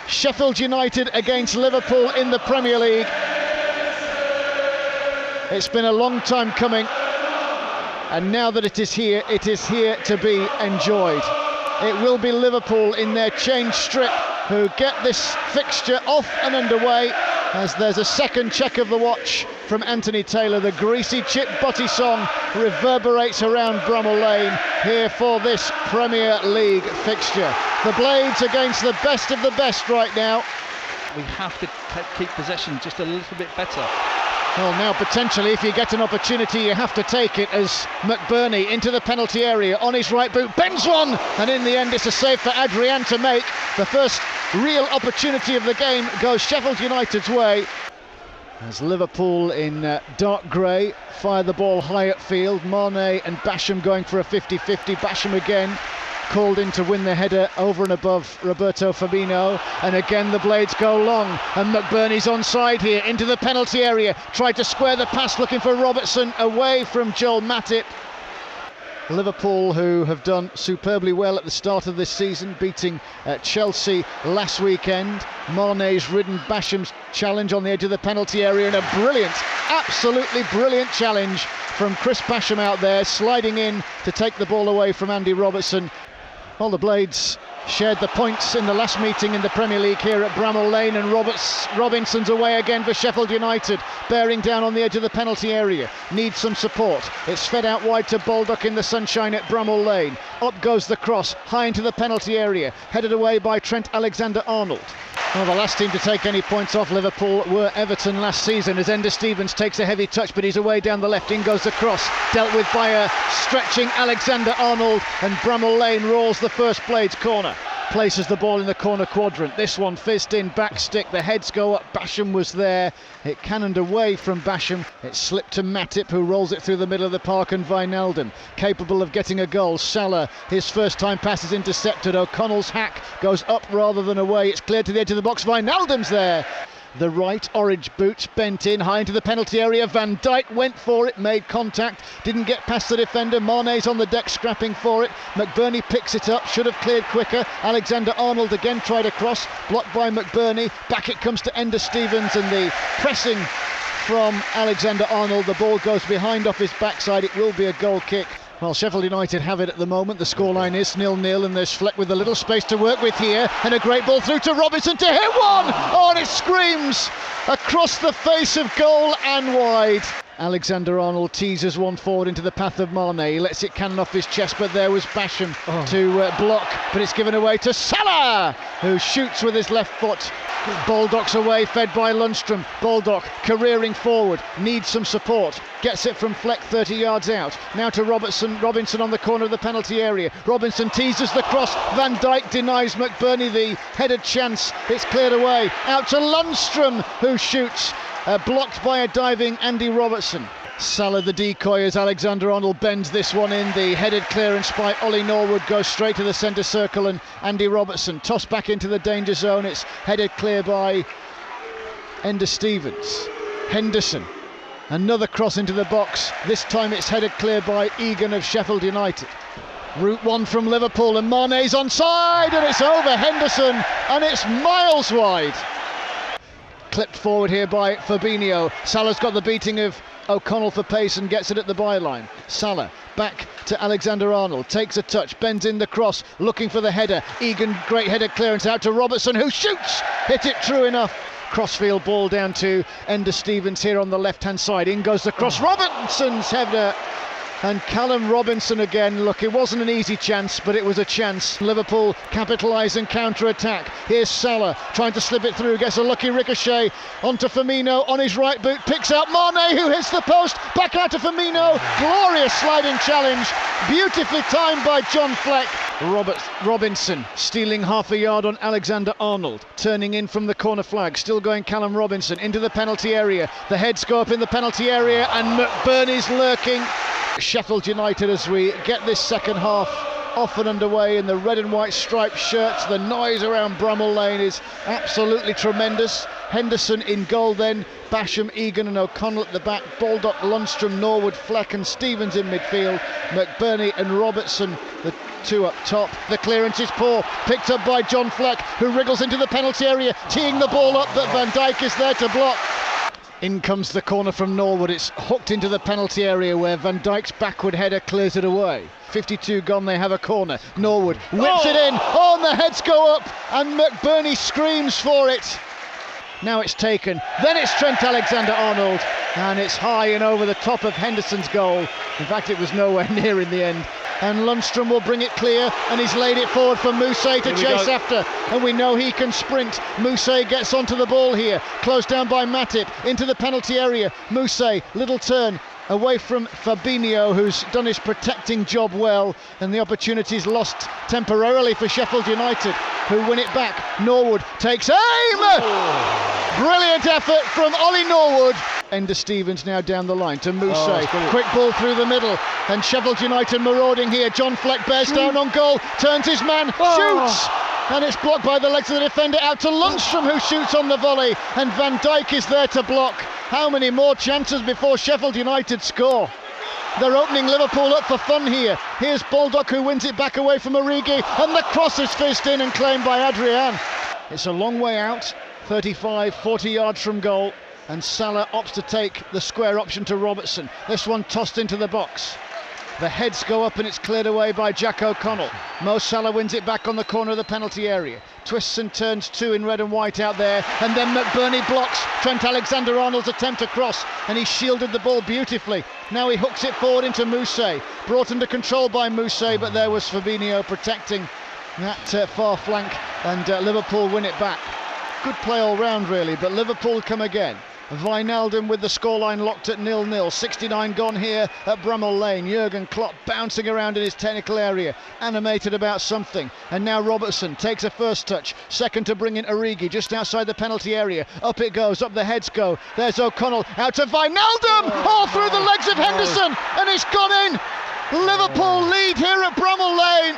Sheffield United against Liverpool in the Premier League. It's been a long time coming, and now that it is here to be enjoyed. It will be Liverpool in their change strip who get this fixture off and underway, as there's a second check of the watch from Anthony Taylor. The greasy chip butty song reverberates around Bramall Lane here for this Premier League fixture. The Blades against the best of the best right now. We have to keep possession just a little bit better. Well, now potentially, if you get an opportunity, you have to take it, as McBurney into the penalty area on his right boot, bends one, and in the end it's a save for Adrian to make. The first real opportunity of the game goes Sheffield United's way, as Liverpool in dark grey fire the ball high upfield. Mane and Basham going for a 50-50. Basham again called in to win the header over and above Roberto Firmino, and again the Blades go long, and McBurney's onside here into the penalty area, tried to square the pass looking for Robertson, away from Joel Matip. Liverpool, who have done superbly well at the start of this season, beating Chelsea last weekend. Mane's ridden Basham's challenge on the edge of the penalty area, and a brilliant, absolutely brilliant challenge from Chris Basham out there, sliding in to take the ball away from Andy Robertson. Well, the Blades shared the points in the last meeting in the Premier League here at Bramall Lane, and Robinson's away again for Sheffield United, bearing down on the edge of the penalty area, needs some support. It's fed out wide to Baldock in the sunshine at Bramall Lane. Up goes the cross, high into the penalty area, headed away by Trent Alexander-Arnold. Well, the last team to take any points off Liverpool were Everton last season, as Ender Stevens takes a heavy touch, but he's away down the left. In goes the cross, dealt with by a stretching Alexander-Arnold, and Bramall Lane rolls the first Blades corner. Places the ball in the corner quadrant. This one fizzed in, back stick, the heads go up. Basham was there. It cannoned away from Basham. It slipped to Matip, who rolls it through the middle of the park, and Wijnaldum capable of getting a goal. Salah, his first time pass is intercepted. O'Connell's hack goes up rather than away. It's cleared to the edge of the box. Wijnaldum's there. The right orange boots bent in high into the penalty area. Van Dijk went for it, made contact, didn't get past the defender. Mane's on the deck scrapping for it. McBurney picks it up, should have cleared quicker. Alexander-Arnold again tried a cross, blocked by McBurney. Back it comes to Ender Stevens, and the pressing from Alexander-Arnold. The ball goes behind off his backside. It will be a goal kick. Well, Sheffield United have it at the moment. The scoreline is 0-0, and there's Fleck with a little space to work with here, and a great ball through to Robinson to hit one! Oh, and it screams across the face of goal and wide. Alexander-Arnold teases one forward into the path of Mane. He lets it cannon off his chest, but there was Basham to block, but it's given away to Salah, who shoots with his left foot. Baldock's away, fed by Lundstrom. Baldock careering forward, needs some support, gets it from Fleck 30 yards out. Now to Robinson on the corner of the penalty area. Robinson teases the cross. Van Dijk denies McBurney the headed chance. It's cleared away. Out to Lundstrom, who shoots. Blocked by a diving Andy Robertson. Salah the decoy as Alexander-Arnold bends this one in. The headed clearance by Ollie Norwood goes straight to the centre circle, and Andy Robertson tossed back into the danger zone. It's headed clear by Ender Stevens. Henderson, another cross into the box. This time it's headed clear by Egan of Sheffield United. Route one from Liverpool, and Mane's onside, and it's over Henderson, and it's miles wide. Clipped forward here by Fabinho. Salah's got the beating of O'Connell for pace and gets it at the byline. Salah back to Alexander-Arnold, takes a touch, bends in the cross, looking for the header. Egan, great headed clearance out to Robertson, who shoots, hit it true enough. Crossfield ball down to Ender Stevens here on the left hand side. In goes the cross, Robertson's header. And Callum Robinson again. Look, it wasn't an easy chance, but it was a chance. Liverpool capitalise and counter-attack. Here's Salah trying to slip it through, gets a lucky ricochet onto Firmino on his right boot, picks out Mane, who hits the post, back out to Firmino. Glorious sliding challenge, beautifully timed by John Fleck. Robinson stealing half a yard on Alexander-Arnold, turning in from the corner flag, still going Callum Robinson into the penalty area. The heads go up in the penalty area, and McBurney's lurking. Sheffield United, as we get this second half off and underway in the red and white striped shirts. The noise around Bramall Lane is absolutely tremendous. Henderson in goal then, Basham, Egan and O'Connell at the back, Baldock, Lundstram, Norwood, Fleck and Stevens in midfield, McBurney and Robertson, the two up top. The clearance is poor, picked up by John Fleck, who wriggles into the penalty area, teeing the ball up, but Van Dijk is there to block. In comes the corner from Norwood. It's hooked into the penalty area where Van Dijk's backward header clears it away. 52 gone, they have a corner. Norwood whips it in. Oh, and the heads go up and McBurney screams for it. Now it's taken. Then it's Trent Alexander-Arnold and it's high and over the top of Henderson's goal. In fact, it was nowhere near in the end. And Lundstram will bring it clear and he's laid it forward for Mousset to chase after, and we know he can sprint. Mousset gets onto the ball here, closed down by Matip, into the penalty area. Mousset, little turn away from Fabinho, who's done his protecting job well, and the opportunity's lost temporarily for Sheffield United, who win it back. Norwood takes aim! Brilliant effort from Ollie Norwood. Ender Stevens now down the line to Mousset. Quick ball through the middle, and Sheffield United marauding here. John Fleck bears down on goal, turns his man, shoots! And it's blocked by the legs of the defender, out to Lundstram, who shoots on the volley, and Van Dijk is there to block. How many more chances before Sheffield United score? They're opening Liverpool up for fun here. Here's Baldock, who wins it back away from Origi, and the cross is fizzed in and claimed by Adrian. It's a long way out, 35, 40 yards from goal, and Salah opts to take the square option to Robertson. This one tossed into the box. The heads go up and it's cleared away by Jack O'Connell. Mo Salah wins it back on the corner of the penalty area. Twists and turns two in red and white out there, and then McBurney blocks Trent Alexander-Arnold's attempt to cross, and he shielded the ball beautifully. Now he hooks it forward into Mousset, brought under control by Mousset, but there was Fabinho protecting that far flank, and Liverpool win it back. Good play all round really, but Liverpool come again. Wijnaldum with the scoreline locked at 0-0. 69 gone here at Bramall Lane. Jurgen Klopp bouncing around in his technical area, animated about something. And now Robertson takes a first touch, second to bring in Origi just outside the penalty area. Up it goes, up the heads go. There's O'Connell out to Wijnaldum, all through the legs of Henderson, and it's gone in. Liverpool lead here at Bramall Lane.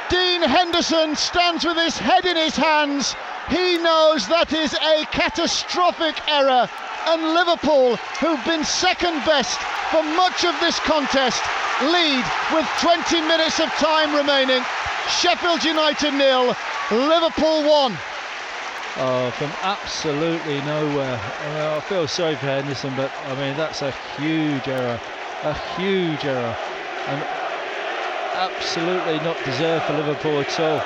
Dean Henderson stands with his head in his hands. He knows that is a catastrophic error, and Liverpool, who've been second best for much of this contest, lead with 20 minutes of time remaining. Sheffield United 0, Liverpool 1. Oh, from absolutely nowhere. I feel sorry for Henderson, but I mean that's a huge error, and absolutely not deserved for Liverpool at all.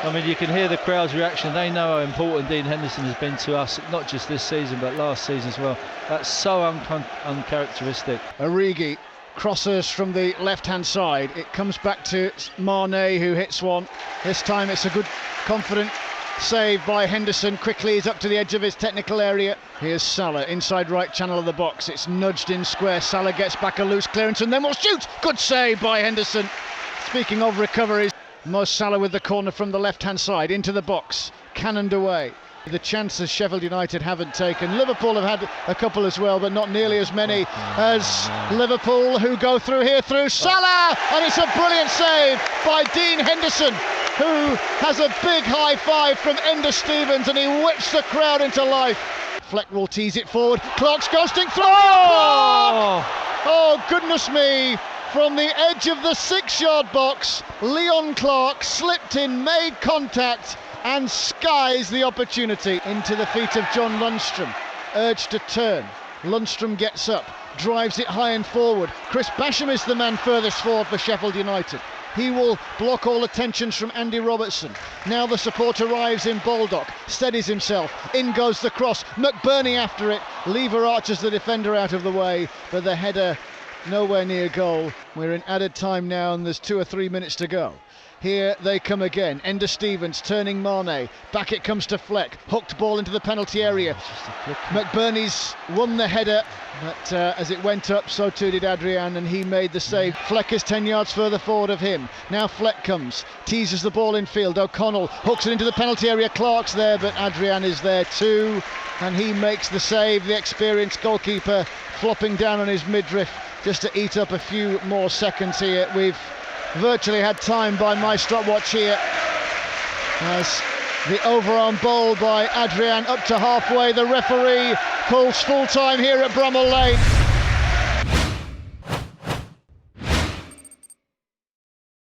I mean, you can hear the crowd's reaction. They know how important Dean Henderson has been to us, not just this season, but last season as well. That's so uncharacteristic. Origi crosses from the left-hand side. It comes back to Mane, who hits one. This time it's a good, confident save by Henderson. Quickly he's up to the edge of his technical area. Here's Salah, inside right channel of the box. It's nudged in square. Salah gets back a loose clearance and then will shoot. Good save by Henderson. Speaking of recoveries, Mo Salah with the corner from the left-hand side into the box, cannoned away. The chances Sheffield United haven't taken. Liverpool have had a couple as well, but not nearly as many as Liverpool, who go through here through Salah, and it's a brilliant save by Dean Henderson, who has a big high five from Ender Stevens, and he whips the crowd into life. Fleck will tease it forward. Clark's ghosting through. Oh goodness me! From the edge of the 6-yard box, Leon Clark slipped in, made contact, and skies the opportunity into the feet of John Lundstram. Urged to turn. Lundstram gets up, drives it high and forward. Chris Basham is the man furthest forward for Sheffield United. He will block all attentions from Andy Robertson. Now the support arrives in Baldock, steadies himself. In goes the cross. McBurney after it. Lever arches the defender out of the way, but the header nowhere near goal. We're in added time now and there's 2 or 3 minutes to go. Here they come again. Ender Stevens turning Mane. Back it comes to Fleck. Hooked ball into the penalty area. McBurney's won the header, but as it went up, so too did Adrian, and he made the save. Fleck is 10 yards further forward of him. Now Fleck comes, teases the ball in field. O'Connell hooks it into the penalty area. Clark's there, but Adrian is there too, and he makes the save. The experienced goalkeeper flopping down on his midriff just to eat up a few more seconds here. We've virtually had time by my stopwatch here as The overarm ball by Adrian up to halfway. The referee calls full time here at Bramall Lane.